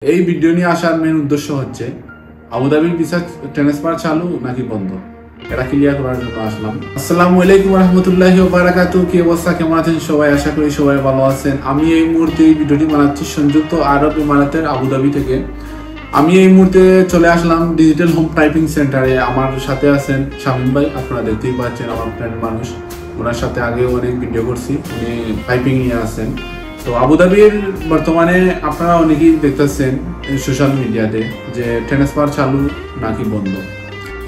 এই ভিডিও নিয়ে আসার মেন উদ্দেশ্য হচ্ছে আবুধাবির ভিসা ট্রান্সফার চালু নাকি বন্ধ, এটা ক্লিয়ার করার জন্য আসলাম। আসসালামু আলাইকুম রাহমাতুল্লাহি ওয়া বারাকাতুহু। কি অবস্থা, কেমন আছেন সবাই? আশা করি সবাই ভালো আছেন। আমি এই মুহূর্তে এই ভিডিওটি বানাচ্ছি সংযুক্ত আরব আমিরাতের আবুধাবি থেকে। আমি এই মুহূর্তে চলে আসলাম ডিজিটাল হোম টাইপিং সেন্টারে। আমার সাথে আছেন শামীম ভাই, আপনারা দেখতেই পাচ্ছেন আমার ফ্রেন্ড মানুষ। ওনার সাথে আগেও অনেক ভিডিও করছি, উনি টাইপিং নিয়ে আসেন। তো আবুধাবির বর্তমানে আপনারা অনেকেই দেখতেছেন সোশ্যাল মিডিয়াতে যে ট্রান্সফার চালু নাকি বন্ধ,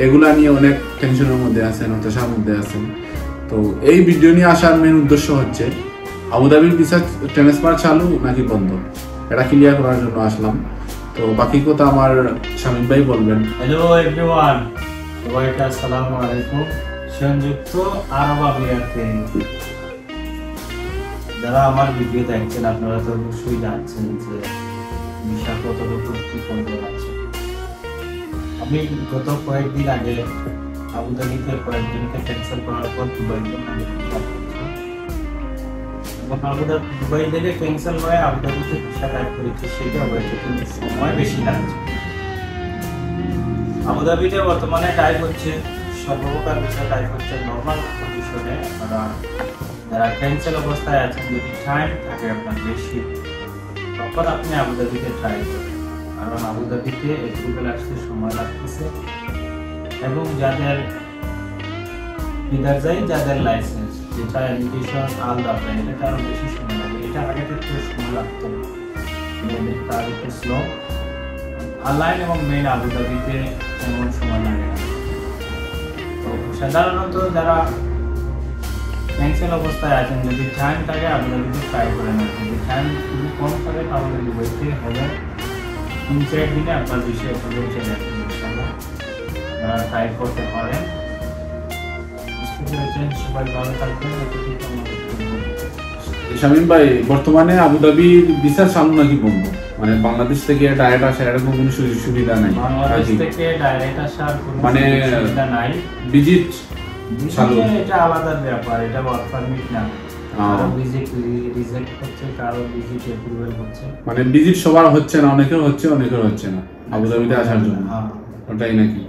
এগুলা নিয়ে অনেক টেনশনের মধ্যে আছেন, হতাশার মধ্যে আছেন। তো এই ভিডিও নিয়ে আসার মেন উদ্দেশ্য হচ্ছে আবুধাবির ভিসা ট্রান্সফার চালু নাকি বন্ধ, এটা ক্লিয়ার করার জন্য আসলাম। তো বাকি কথা আমার শামীম ভাই বলবেন। হ্যালো এভরিওয়ান, সবাইকে আসসালামু আলাইকুম। সংযুক্ত আরব আমিরাতে যারা আমার ভিডিও দেখছেন আপনারা তো অবশ্যই জানছেন যে ভিসা কতটুকু কি করতে যাচ্ছে। আমি গত কয়েকদিন আগে আবুধাবিতে কয়েকজনকে ক্যান্সেল করার পর দুবাই থেকে ক্যান্সেল হয়ে আবুধাবিতে ভিসা টাইপ করেছি, সেটা হয়েছে কিন্তু সময় বেশি লাগছে। আবুধাবিতে বর্তমানে টাইপ হচ্ছে সর্বপ্রকার ভিসা টাইপ হচ্ছে নর্মাল কন্ডিশনে। আপনারা যারা ক্যান্সেল অবস্থায় আছেন, যদি টাইম থাকে আপনার বেশি, তখন আপনি আবুধাবিতে ট্রাই করেন, কারণ আবুধাবিতে অ্যাপ্রুভাল আসতে সময় লাগতেছে। এবং যাদের যাদের লাইসেন্স, যেটা এডুকেশন আলাদা, এটা কারণ বেশি সময় লাগে। এটা আগে থেকে সময় লাগতো, তার একটু স্লো। অনলাইন এবং মেইন আবুধাবিতে এমন সময় লাগে না। তো সাধারণত যারা ক্যান্সেল অবস্থায় আছেন, যদি টাইম থাকে আবুধাবিতে ট্রাই করে না। যদি টাইম খুবই কম থাকে তাহলে দুবাইতে হবে 3-4 দিনে আপনার বিষয়ে চলে যাবে। ইনশাআল্লাহ ট্রাই করতে পারেন। সবাই ভালো থাকবেন। শামীম ভাই, বর্তমানে আবুধাবির ভিসা চালু নাকি বন্ধ, মানে বাংলাদেশ থেকে ডাইরেক্ট আসা এরকম কোনো সুবিধা নাই? বাংলাদেশ থেকে ডাইরেক্ট আসার কোনো মানে সুবিধা নাই। ভিজিট চালু, এটা আলাদা ব্যাপার, এটা ওয়ার্ক পারমিট না। কারো ভিজিট রিজেক্ট হচ্ছে, কারো ভিজিট অ্যাপ্রুভাল হচ্ছে। মানে ভিজিট সবার হচ্ছে না, অনেকের হচ্ছে অনেকের হচ্ছে না আবুধাবিতে আসার জন্য, ওটাই নাকি?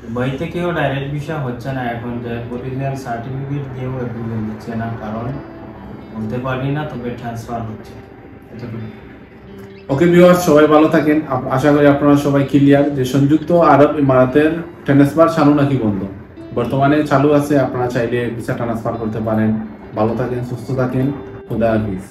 দুবাই থেকেও ডাইরেক্ট ভিসা হচ্ছে না এখন, যে অরিজিনাল সার্টিফিকেট দিয়েও অ্যাপ্রুভাল দিচ্ছে না, কারণ বলতে পারি না, তবে ট্রান্সফার হচ্ছে। ওকে ভিউয়ার্স, সবাই ভালো থাকেন। আশা করি আপনারা সবাই ক্লিয়ার যে সংযুক্ত আরব ইমারাতের ট্রান্সফার চালু নাকি বন্ধ। বর্তমানে চালু আছে, আপনারা চাইলে ভিসা ট্রান্সফার করতে পারেন। ভালো থাকেন, সুস্থ থাকেন, খুদা হাফেজ।